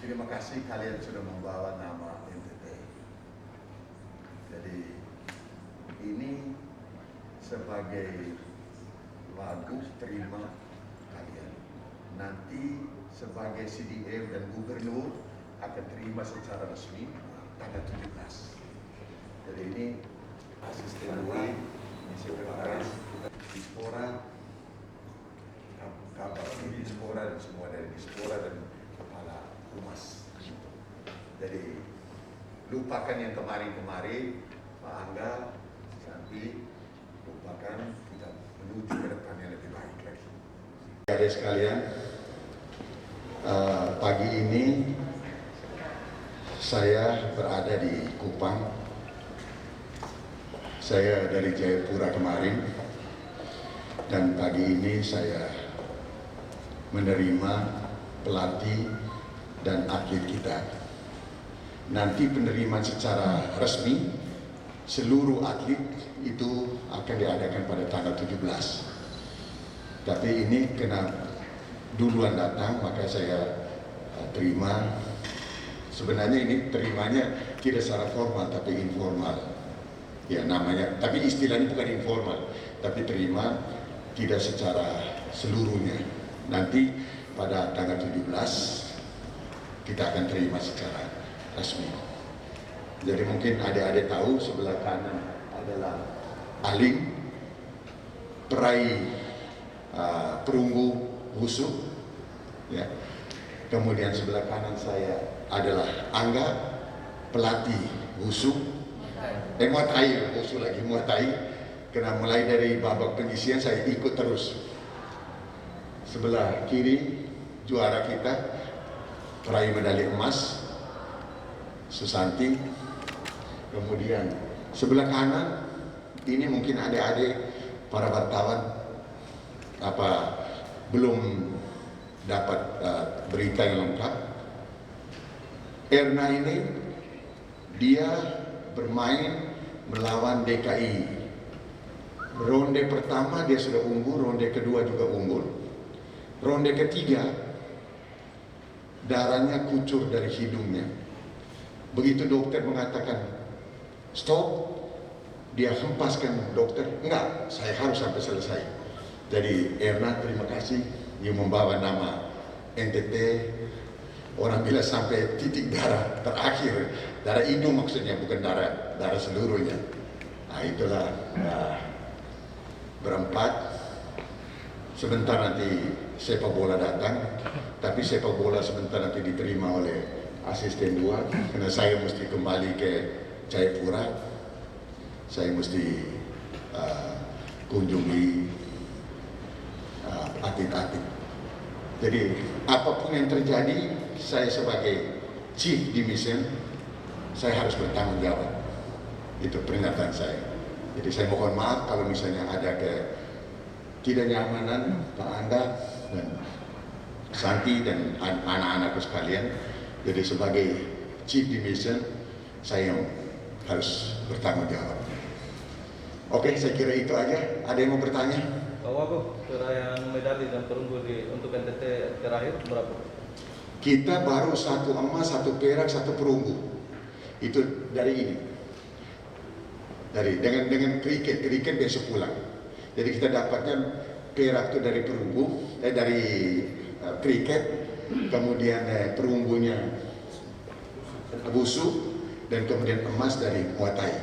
Terima kasih kalian sudah membawa nama NTT. Jadi ini sebagai lagu terima kalian. Nanti sebagai CDM dan gubernur akan terima secara resmi tanggal 17. Jadi ini asisten dua, sekretaris, dispora, kabar dispora dan semua dari dispora dan kepala humas. Jadi lupakan yang kemarin-kemarin, Pak Angga, nanti lupakan, kita menuju ke depan yang lebih baik lagi. Adik sekalian, pagi ini saya berada di Kupang. Saya dari Jayapura kemarin, dan pagi ini saya menerima pelatih dan atlet kita. Nanti penerimaan secara resmi seluruh atlet itu akan diadakan pada tanggal 17. Tapi ini kena duluan datang, maka saya terima. Sebenarnya ini terimanya tidak secara formal tapi informal. Ya namanya, tapi istilahnya bukan informal, tapi terima tidak secara seluruhnya. Nanti pada tanggal 17 kita akan terima secara resmi. Jadi mungkin adik-adik tahu sebelah kanan adalah Aling, peraih perunggu wushu, ya. Kemudian sebelah kanan saya adalah Angga, pelatih wushu. Muay Thai, wushu lagi Muay Thai. Karena mulai dari babak penyisian saya ikut terus. Sebelah kiri juara kita, peraih medali emas, Susanti. Kemudian sebelah kanan ini mungkin adik-adik para wartawan belum dapat berita yang lengkap. Erna ini dia bermain melawan DKI. Ronde pertama dia sudah unggul, ronde kedua juga unggul. Ronde ketiga darahnya kucur dari hidungnya. Begitu dokter mengatakan stop, dia hempaskan dokter, enggak, saya harus sampai selesai. Jadi Erna, terima kasih yang membawa nama NTT. Orang bila sampai titik darah terakhir, darah hidung maksudnya, bukan darah seluruhnya. Nah itulah berempat. Sebentar nanti sepak bola datang, tapi sepak bola sebentar nanti diterima oleh asisten dua, karena saya mesti kembali ke Jayapura. Saya mesti kunjungi atlet-atlet. Jadi apapun yang terjadi, saya sebagai Chief Division, saya harus bertanggung jawab. Itu peringatan saya. Jadi saya mohon maaf kalau misalnya ada ketidaknyamanan Pak Anda dan Santi dan anak-anakku sekalian. Jadi sebagai Chief Division, saya harus bertanggung jawab. Oke, saya kira itu aja. Ada yang mau bertanya? Tahu aku perayaan medali dan perunggu untuk NTT terakhir berapa? Kita baru 1 emas, 1 perak, 1 perunggu. Itu dari ini. Dengan kriket besok pulang. Jadi kita dapatnya perak itu dari perunggu, dari kriket, kemudian perunggunya wushu, dan kemudian emas dari Muay Thai.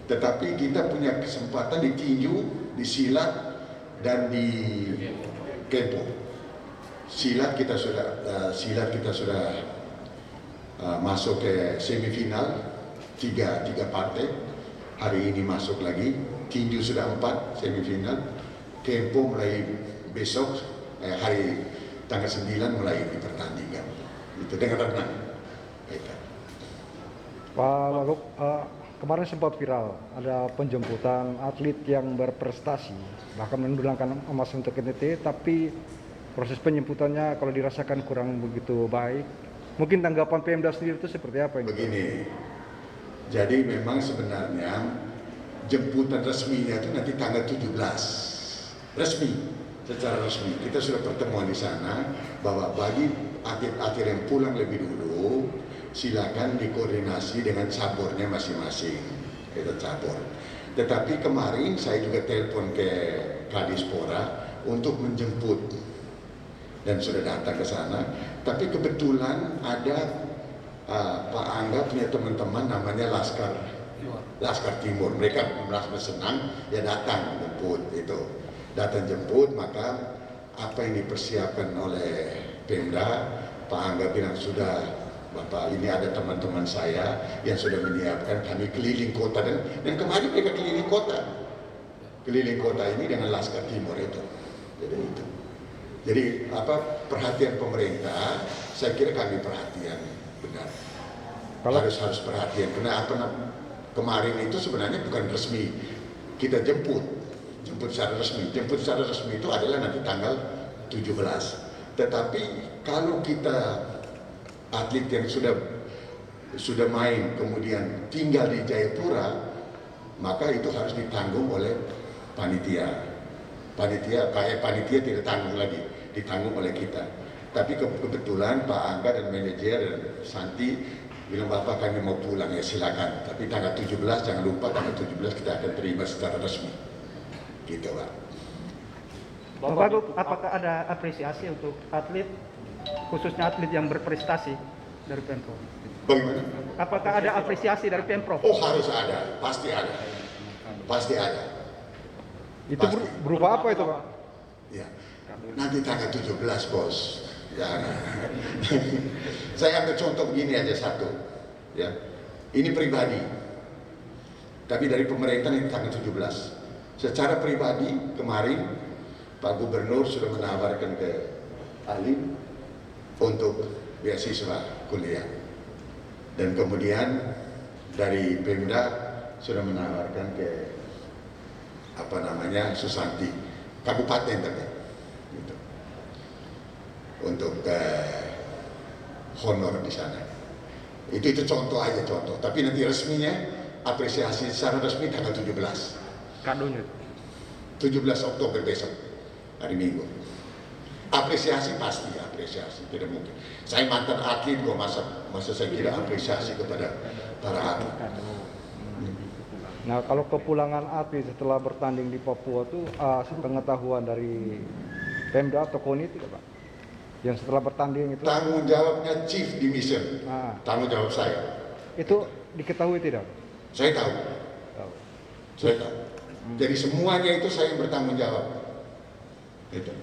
Tetapi kita punya kesempatan di tinju, di silat, dan di kempo. Silat kita sudah masuk ke semifinal, tiga partai. Hari ini masuk lagi. Tinju sudah 4 semifinal. Kempo mulai besok, hari tanggal 9 mulai dipertandingkan. Itu dengan renang. Pak Wagub, kemarin sempat viral ada penjemputan atlet yang berprestasi, bahkan mendulang emas untuk NTT, tapi proses penjemputannya kalau dirasakan kurang begitu baik. Mungkin tanggapan Pemda sendiri itu seperti apa ini? Begini, jadi memang sebenarnya jemputan resminya itu nanti tanggal 17, resmi, secara resmi. Kita sudah pertemuan di sana bahwa bagi atlet-atlet yang pulang lebih dulu, silakan dikoordinasi dengan cabornya masing-masing, itu cabur. Tetapi kemarin saya juga telepon ke Kadispora untuk menjemput dan sudah datang ke sana. Tapi kebetulan ada Pak Angga punya teman-teman namanya Laskar Timur. Mereka merasa senang, ya datang jemput itu. Datang jemput, maka apa yang dipersiapkan oleh Pemda, Pak Angga bilang sudah, Bapak, ini ada teman-teman saya yang sudah menyiapkan, kami keliling kota dan kemarin mereka keliling kota ini dengan Laskar Timur itu. Jadi perhatian pemerintah, saya kira kami perhatian benar. Harus perhatian karena kemarin itu sebenarnya bukan resmi, kita jemput secara resmi. Jemput secara resmi itu adalah nanti tanggal 17. Tetapi kalau kita atlet yang sudah main kemudian tinggal di Jayapura, maka itu harus ditanggung oleh panitia. Panitia tidak tanggung lagi, ditanggung oleh kita. Tapi kebetulan Pak Angga dan manajer dan Santi bilang, Bapak kami mau pulang, ya silakan. Tapi tanggal 17 jangan lupa, tanggal 17 kita akan terima secara resmi. Gitu Pak. Bapak, apakah ada apresiasi untuk atlet, khususnya atlet yang berprestasi dari Pemprov? Bagaimana? Apakah ada apresiasi dari Pemprov? Oh harus ada, pasti ada. Pasti ada. Itu berupa apa itu Pak? Ya, nanti tanggal 17 bos. Ya, saya ambil contoh begini aja satu. Ya, ini pribadi. Tapi dari pemerintah ini tanggal 17. Secara pribadi kemarin Pak Gubernur sudah menawarkan ke Alim untuk beasiswa kuliah. Dan kemudian dari Pemda sudah menawarkan ke Susanti, kabupaten tapi gitu, untuk honor di sana. Itu contoh aja contoh. Tapi nanti resminya apresiasi secara resmi tanggal 17. Kadonya 17 Oktober besok, hari Minggu. Apresiasi pasti, apresiasi tidak mungkin. Saya mantan atlet kok, masa saya kira apresiasi kepada para atlet. Nah, kalau kepulangan atlet setelah bertanding di Papua itu sepengetahuan dari Pemda atau KONI tidak Pak? Yang setelah bertanding itu? Tanggung jawabnya Chief Division, tanggung jawab saya. Itu diketahui tidak? Saya tahu. Saya tahu. Jadi semuanya itu saya yang bertanggung jawab. Itu.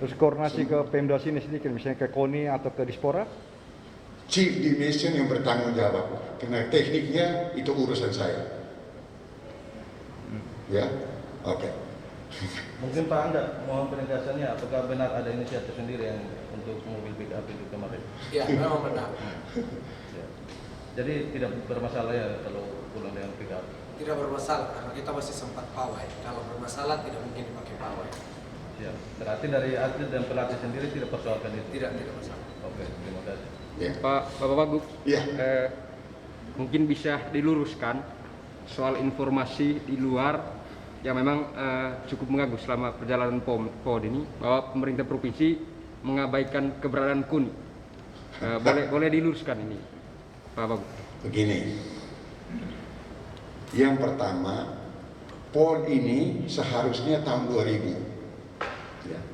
Terus koordinasi ke Pemda sini sedikit, misalnya ke KONI atau ke Dispora? Chief Division yang bertanggung jawab, karena tekniknya itu urusan saya. Ya, oke. Mungkin Pak Angga mohon penegasannya, apakah benar ada inisiatif sendiri yang untuk mobil pick up itu kemarin? Ya, memang benar. Ya. Jadi tidak bermasalah ya kalau pulang dengan pick up? Tidak bermasalah karena kita masih sempat pawai. Kalau bermasalah tidak mungkin dipakai pawai. Ya, berarti dari atlet dan pelatih sendiri tidak persoalkan itu? Tidak masalah. Oke, terima kasih. Ya. Bapak Wagub, Ya. mungkin bisa diluruskan soal informasi di luar yang memang cukup mengganggu selama perjalanan POD ini, bahwa pemerintah provinsi mengabaikan keberadaan KONI. Boleh diluruskan ini, Pak Wagub? Begini, yang pertama, PON ini seharusnya tahun 2000. Ya.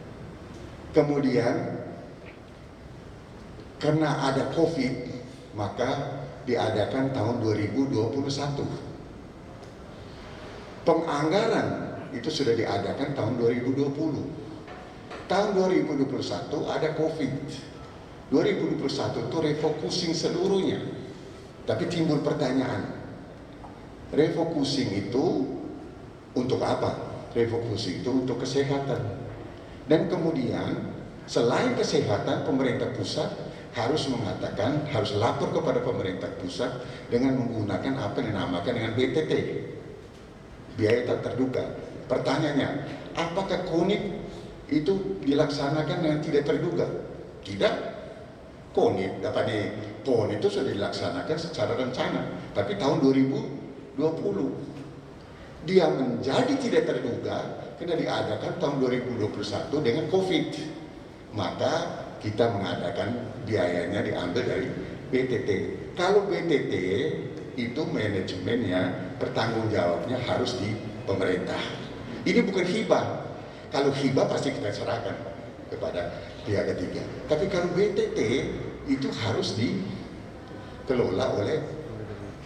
Kemudian, karena ada COVID, maka diadakan tahun 2021. Penganggaran itu sudah diadakan tahun 2020. Tahun 2021 ada COVID. 2021 itu refocusing seluruhnya. Tapi timbul pertanyaan, refocusing itu untuk apa? Refocusing itu untuk kesehatan. Dan kemudian selain kesehatan, pemerintah pusat harus mengatakan, harus lapor kepada pemerintah pusat dengan menggunakan apa yang dinamakan dengan BTT, biaya tak terduga. Pertanyaannya, apakah KONI itu dilaksanakan dengan tidak terduga? Tidak. KONI itu sudah dilaksanakan secara rencana, tapi tahun 2020 dia menjadi tidak terduga karena diadakan tahun 2021 dengan COVID. Maka kita mengadakan biayanya diambil dari BTT. Kalau BTT itu manajemennya, bertanggung jawabnya harus di pemerintah. Ini bukan hibah. Kalau hibah pasti kita serahkan kepada pihak ketiga. Tapi kalau BTT itu harus dikelola oleh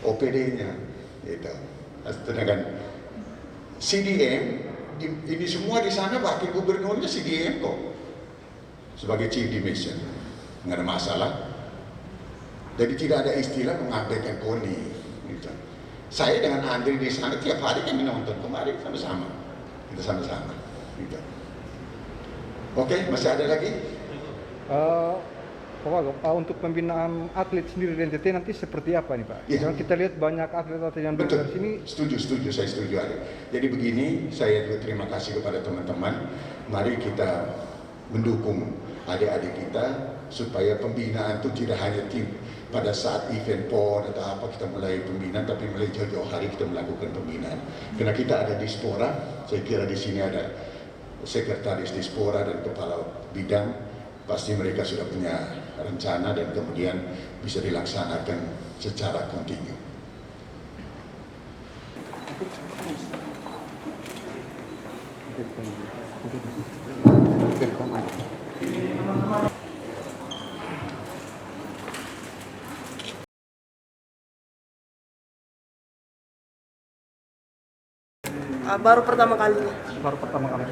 OPD-nya. Gitu. Sedangkan CDM ini semua di sana wakil gubernurnya CDM kok sebagai chief dimension, nggak ada masalah. Jadi tidak ada istilah mengabaikan KONI. Gitu. Saya dengan Andri di sana tiap hari kan menonton, kemarin sama-sama, kita sama-sama. Gitu. Oke, masih ada lagi? Pak Wagub, untuk pembinaan atlet sendiri di NTT nanti seperti apa nih Pak? Ya. Jangan kita lihat banyak atlet-atlet yang Betul. dari sini. Setuju, saya setuju. Jadi begini, saya juga terima kasih kepada teman-teman. Mari kita mendukung adik-adik kita supaya pembinaan itu tidak hanya tim pada saat event PON atau apa kita mulai pembinaan, tapi mulai jauh-jauh hari kita melakukan pembinaan. Karena kita ada dispora, saya kira di sini ada sekretaris dispora dan kepala bidang, pasti mereka sudah punya rencana dan kemudian bisa dilaksanakan secara kontinu. Baru pertama kali. Baru pertama kali.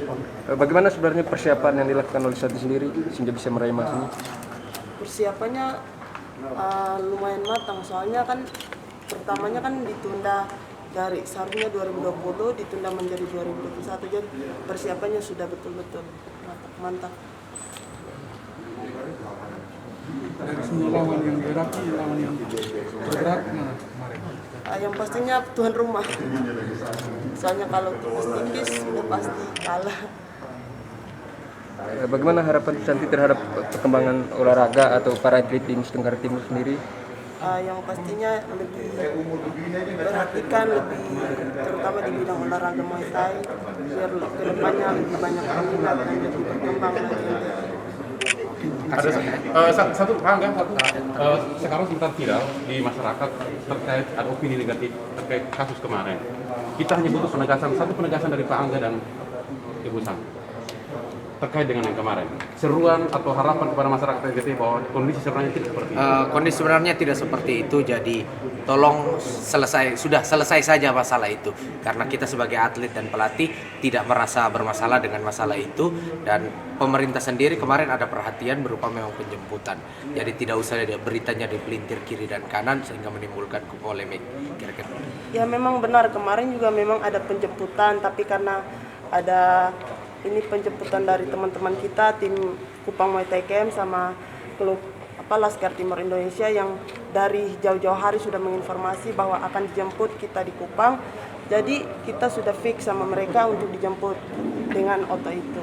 Bagaimana sebenarnya persiapan yang dilakukan oleh Santi sendiri sehingga bisa meraih emas ini? Persiapannya lumayan matang, soalnya kan pertamanya kan ditunda dari seharusnya 2020 ditunda menjadi 2021, jadi persiapannya sudah betul-betul mantap. Semua lawan yang berat, lawan yang berat mana kemarin? Yang pastinya tuan rumah, soalnya kalau tipis sudah pasti kalah. Bagaimana harapan Santi terhadap perkembangan olahraga atau para atlet di Nusa Tenggara Timur sendiri? Yang pastinya lebih perhatikan, lebih terutama di bidang olahraga Muay Thai, biar kedepannya lebih banyak peminat dan lebih berkembang lagi. Ada satu sekarang sempat viral di masyarakat terkait ada opini negatif terkait kasus kemarin. Kita hanya butuh satu penegasan dari Pak Angga dan Ibu Sang terkait dengan yang kemarin. Seruan atau harapan kepada masyarakat NTT bahwa kondisi sebenarnya tidak seperti itu. Kondisi sebenarnya tidak seperti itu, jadi tolong selesai saja masalah itu, karena kita sebagai atlet dan pelatih tidak merasa bermasalah dengan masalah itu, dan pemerintah sendiri kemarin ada perhatian berupa memang penjemputan, jadi tidak usah beritanya dipelintir kiri dan kanan sehingga menimbulkan polemik. Kira-kira. Ya memang benar, kemarin juga memang ada penjemputan, tapi karena ada ini penjemputan dari teman-teman kita, tim Kupang Muay Thai Camp sama klub Laskar Timur Indonesia yang dari jauh-jauh hari sudah menginformasi bahwa akan dijemput kita di Kupang. Jadi kita sudah fix sama mereka untuk dijemput dengan auto itu.